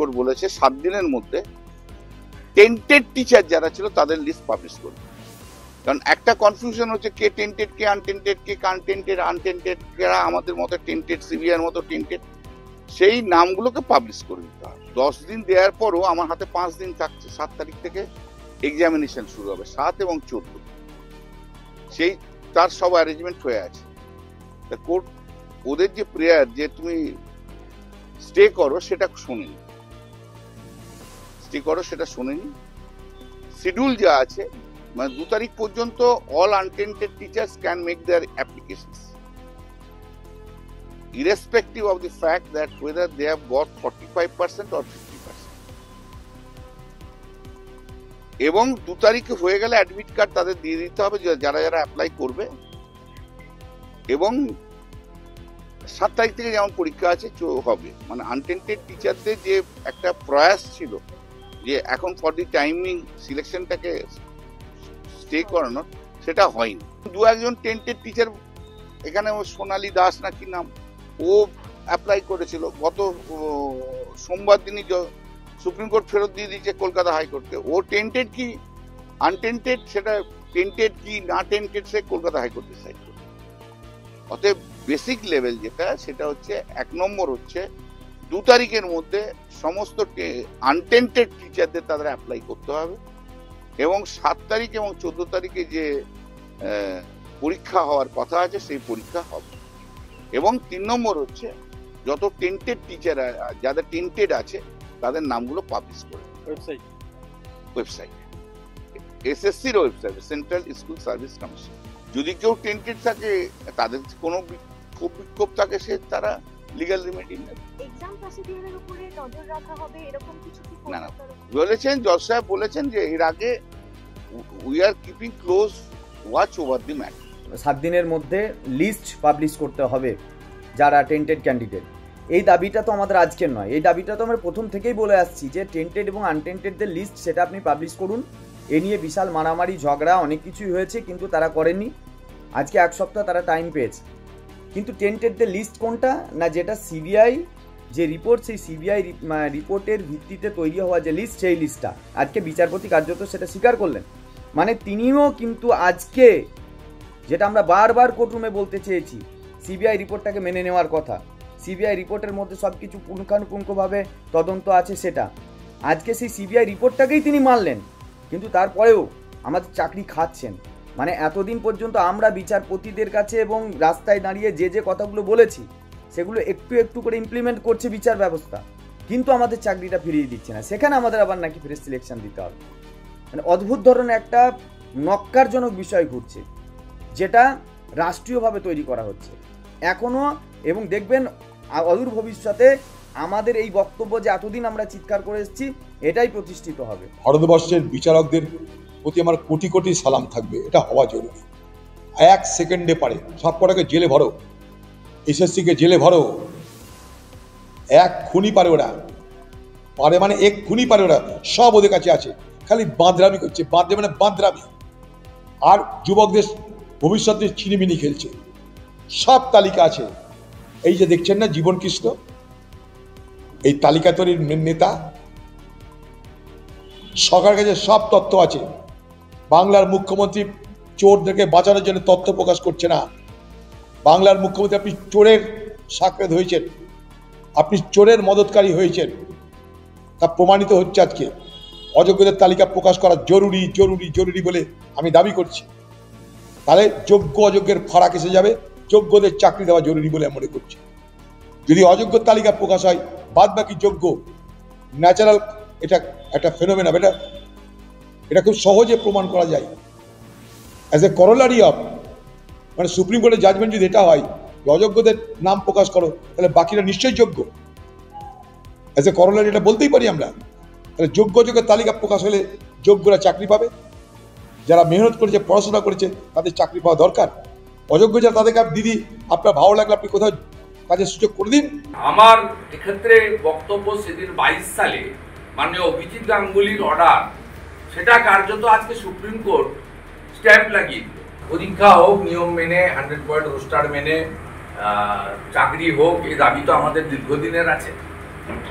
Court বলেছে 7 দিনের মধ্যে টেন্টেড টিচার যারা ছিল তাদের লিস্ট পাবলিশ করবে। কারণ একটা কনফিউশন হচ্ছে কে টেন্টেড, কে আনটেন্টেড, কে আনটেন্টেড, আনটেন্টেড, কারা আমাদের মতো টেন্টেড, সিভিআর মতো টেন্টেড, সেই নামগুলোকে পাবলিশ করে দিতে হবে। 10 দিন দেওয়ার পরও আমার হাতে 5 দিন থাকছে। 7 তারিখ থেকে এক্সামিনেশন শুরু হবে, 7 এবং 14, সেই তার সব অ্যারেঞ্জমেন্ট হয়ে আছে। কোর্ট ওদের যে প্রেয়ার যে তুমি স্টে করো সেটা শোনেনি, শিডিউল যা আছে মানে 2 তারিখ পর্যন্ত all untainted teachers can make their applications irrespective of the fact that whether they have got 45% or 50%. এবং 2 তারিখে হয়ে গেলে অ্যাডমিট কার্ড তাদের দিয়ে দিতে হবে যারা যারা অ্যাপ্লাই করবে। এবং 7 তারিখ থেকে যেমন পরীক্ষা আছে হবে, মানে আনটেন্টেড টিচারদের যে একটা প্রয়াস ছিল যে এখন ফর দি টাইমিং সিলেকশনটাকে স্টে করানোর, সেটা হয়নি। 2-1 টেন্টেড টিচার, এখানে সোনালী দাস না কি নাম, ও অ্যাপ্লাই করেছিল, গত সোমবার দিনই সুপ্রিম কোর্ট ফেরত দিয়ে দিয়েছে কলকাতা হাইকোর্টকে। ও টেন্টেড কি আনটেন্টেড, সেটা টেন্টেড কি না টেন্টেড সে কলকাতা হাইকোর্ট ডিসাইড করবে। অতএব বেসিক লেভেল যেটা সেটা হচ্ছে 1 নম্বর হচ্ছে 2 তারিখের মধ্যে সমস্ত আনটেন্টেড টিচারদের তাদের অ্যাপ্লাই করতে হবে, এবং 7 তারিখ এবং 14 তারিখে যে পরীক্ষা হওয়ার কথা আছে সেই পরীক্ষা হবে। এবং 3 নম্বর হচ্ছে যত টেন্টেড টিচার যাদের টেন্টেড আছে তাদের নামগুলো পাবলিশ করে ওয়েবসাইট এসএসসির website, central school service commission. যদি কেউ টেন্টেড থাকে, তাদের কোনো বিক্ষোভ থাকে, সে তারা লিগ্যাল রিমেডি নেবে। না না, বলেছেন জজ সাহেব বলেছেন যে এর আগে we are keeping close watch over the matter. 7 দিনের মধ্যে লিস্ট পাবলিশ করতে হবে যারা টেন্টেড ক্যান্ডিডেট। এই দাবিটা তো আমাদের আজকের নয়, এই দাবিটা তো আমরা প্রথম থেকেই বলে আসছি যে টেন্টেড এবং আনটেন্টেডদের লিস্ট সেটা আপনি পাবলিশ করুন। এ নিয়ে বিশাল মারামারি ঝগড়া অনেক কিছুই হয়েছে, কিন্তু তারা করেনি। আজকে 1 সপ্তাহ তারা টাইম পেয়েছে। কিন্তু টেন্টেডদের লিস্ট কোনটা না, যেটা সিবিআই যে রিপোর্ট, সেই সিবিআই রিপোর্টের ভিত্তিতে তৈরি হওয়া যে লিস্ট, সেই লিস্টটা আজকে বিচারপতি কার্যত সেটা স্বীকার করলেন। মানে তিনিও কিন্তু আজকে, যেটা আমরা বারবার কোর্টরুমে বলতে চেয়েছি, সিবিআই রিপোর্টটাকে মেনে নেওয়ার কথা, সিবিআই রিপোর্টের মধ্যে সব কিছু পুঙ্খানুপুঙ্খভাবে তদন্ত আছে, সেটা আজকে সেই সিবিআই রিপোর্টটাকেই তিনি মানলেন। কিন্তু তারপরেও আমাদের চাকরি খাচ্ছেন। মানে এতদিন পর্যন্ত আমরা বিচারপতিদের কাছে এবং রাস্তায় দাঁড়িয়ে যে কথাগুলো বলেছি সেগুলো একটু একটু করে ইমপ্লিমেন্ট করছে বিচার ব্যবস্থা, কিন্তু আমাদের চাকরিটা ফিরিয়ে দিচ্ছে না। সেখানে আমাদের আবার নাকি ফ্রেশ সিলেকশন দিতে হবে। মানে অদ্ভুত ধরনের একটা নক্কারজনক বিষয় ঘটছে, যেটা রাষ্ট্রীয়ভাবে তৈরি করা হচ্ছে এখনো। এবং দেখবেন অদূর ভবিষ্যতে আমাদের এই বক্তব্য যে এতদিন আমরা চিৎকার করে এসেছি, এটাই প্রতিষ্ঠিত হবে। ভারতবর্ষের বিচারকদের প্রতি আমার কোটি কোটি সালাম থাকবে, এটা হওয়া জরুরি। 1 সেকেন্ডে পারে সব কটাকে জেলে ভরো, এসএসসিকে জেলে ভরো। 1 খুনি পারে ওরা, পারে মানে 1 খুনি পারে ওরা, সব ওদের কাছে আছে। খালি বাঁদরামি করছে, বাঁদরামি। আর যুবকদের ভবিষ্যতে ছিনিমিনি খেলছে, সব তালিকা আছে। এই যে দেখছেন না জীবন কৃষ্ণ, এই তালিকা তৈরির নেতা, সরকারের কাছে সব তথ্য আছে। বাংলার মুখ্যমন্ত্রী চোরদেরকে বাঁচানোর জন্য তথ্য প্রকাশ করছে না। বাংলার মুখ্যমন্ত্রী, আপনি চোরের সাক্ষাৎ হয়েছেন, আপনি চোরের মদতকারী হয়েছেন, তা প্রমাণিত হচ্ছে। আজকে অযোগ্যদের তালিকা প্রকাশ করা জরুরি জরুরি জরুরি বলে আমি দাবি করছি। তাহলে যোগ্য অযোগ্যের ফারাক এসে যাবে, যোগ্যদের চাকরি দেওয়া জরুরি বলে মনে করছি। যদি অযোগ্য তালিকা প্রকাশ হয়, বাদ বাকি যোগ্য, ন্যাচারাল, এটা একটা ফেনোমেনা, এটা খুব সহজে প্রমাণ করা যায়। অ্যাজ এ করোলারি অফ, মানে সুপ্রিম কোর্টের জাজমেন্ট যদি এটা হয় অযোগ্যদের নাম প্রকাশ করো, তাহলে বাকিরা নিশ্চয়ই যোগ্য। অ্যাজ এ করোলারি এটা বলতেই পারি আমরা। তাহলে যোগ্য যোগ্যের তালিকা প্রকাশ হলে যোগ্যরা চাকরি পাবে, যারা মেহনত করেছে, পড়াশোনা করেছে, তাদের চাকরি পাওয়া দরকার। অযোগ্য যারা, তাদেরকে দিদি আপনার ভালো লাগলে আপনি কোথাও কাজের সুযোগ করে দিন। আমার এক্ষেত্রে বক্তব্য, সেদিন 22 সালে মাননীয় অভিজিৎ গাঙ্গুলির অর্ডার, সেটা কার্যত আজকে সুপ্রিম কোর্ট স্ট্যাম্প লাগিয়ে দিল। পরীক্ষা হোক নিয়ম মেনে, 100 পয়েন্ট রোস্টার মেনে, চাকরি হোক, এই দাবি তো আমাদের দীর্ঘদিনের আছে।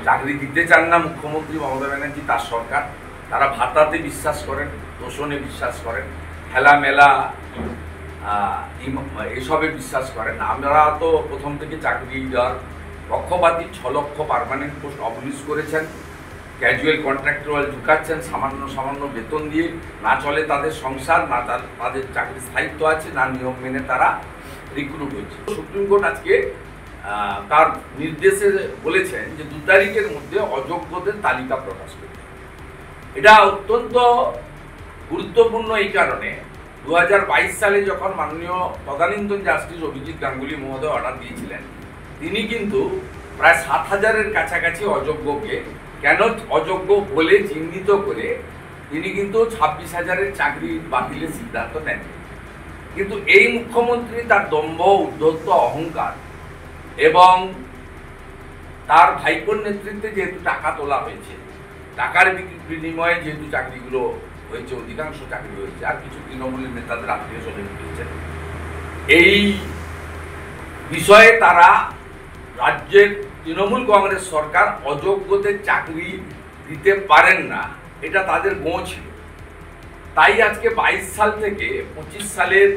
চাকরি দিতে চান না মুখ্যমন্ত্রী মমতা ব্যানার্জি, তার সরকার। তারা ভাতাতে বিশ্বাস করেন, তোষণে বিশ্বাস করেন, খেলা মেলা এসবে বিশ্বাস করেন। আমরা তো প্রথম থেকে চাকরি দেওয়ার পক্ষপাতী। 6 লক্ষ পার্মানেন্ট পোস্ট অবলিশ করেছেন, ক্যাজুয়াল কন্ট্রাক্টুয়াল ঢুকাচ্ছেন সামান্য বেতন দিয়ে। না চলে তাদের সংসার, না তাদের চাকরির স্থায়িত্ব আছে, না নিয়ম মেনে তারা রিক্রুট হচ্ছে। সুপ্রিম কোর্ট আজকে তার নির্দেশে বলেছেন যে 2 তারিখের মধ্যে অযোগ্যদের তালিকা প্রকাশ করবে। এটা অত্যন্ত গুরুত্বপূর্ণ এই কারণে 2022 সালে যখন মাননীয় তদানীন্তন জাস্টিস অভিজিৎ গাঙ্গুলি মহোদয় অর্ডার দিয়েছিলেন, তিনি কিন্তু প্রায় 7,000-এর কাছাকাছি অযোগ্যকে কেন অযোগ্য বলে চিহ্নিত করে তিনি কিন্তু 26,000-এর চাকরি বাতিলের সিদ্ধান্ত নেন। কিন্তু এই মুখ্যমন্ত্রী তার দম্ভ, উদ্ধত্ত, অহংকার এবং তার ভাইপোর নেতৃত্বে যেহেতু টাকা তোলা হয়েছে, টাকার বিনিময়ে যেহেতু চাকরিগুলো হয়েছে, অধিকাংশ চাকরি হয়েছে, আর কিছু তৃণমূলের নেতাদের আত্মীয় স্বজন পেয়েছেন, এই বিষয়ে তারা রাজ্যের তৃণমূল কংগ্রেস সরকার অযোগ্যদের চাকরি দিতে পারেন না, এটা তাদের গোঁ ছিল। তাই আজকে 22 সাল থেকে 25 সালের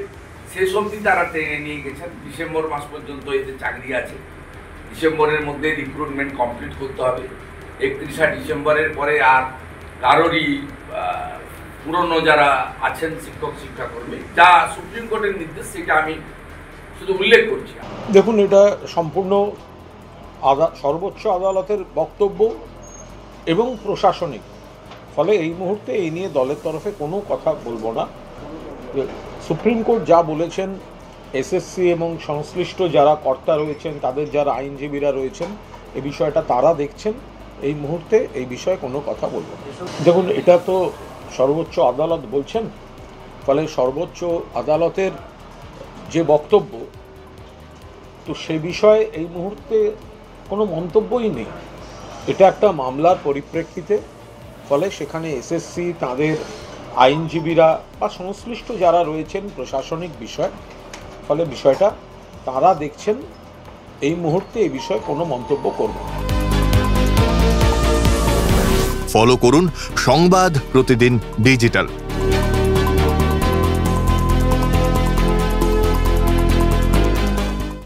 শেষ অবধি তারা টেনে নিয়ে গেছেন। ডিসেম্বর মাস পর্যন্ত এতে চাকরি আছে। ডিসেম্বরের মধ্যে রিক্রুটমেন্ট কমপ্লিট করতে হবে। 31 ডিসেম্বরের পরে আর কারোরই পুরনো যারা আছেন শিক্ষক শিক্ষাকর্মী, যা সুপ্রিম কোর্টের নির্দেশ, সেটা আমি শুধু উল্লেখ করছি। দেখুন, এটা সম্পূর্ণ সর্বোচ্চ আদালতের বক্তব্য এবং প্রশাসনিক, ফলে এই মুহূর্তে এই নিয়ে দলের তরফে কোনো কথা বলবো না। সুপ্রিম কোর্ট যা বলেছেন, এসএসসি এবং সংশ্লিষ্ট যারা কর্তা রয়েছেন, তাদের যারা আইনজীবীরা রয়েছেন, এই বিষয়টা তারা দেখছেন। এই মুহূর্তে এই বিষয়ে কোনো কথা বলবো না। দেখুন, এটা তো সর্বোচ্চ আদালত বলছেন, ফলে সর্বোচ্চ আদালতের যে বক্তব্য, তো সে বিষয়ে এই মুহূর্তে কোনো মন্তব্যই নেই। এটা একটা মামলার পরিপ্রেক্ষিতে, ফলে সেখানে এসএসসি, তাদের আইনজীবীরা বা সংশ্লিষ্ট যারা রয়েছেন প্রশাসনিক বিষয়, ফলে বিষয়টা তারা দেখছেন। এই মুহূর্তে এই বিষয়ে কোনো মন্তব্য করব না। ফলো করুন সংবাদ প্রতিদিন ডিজিটাল।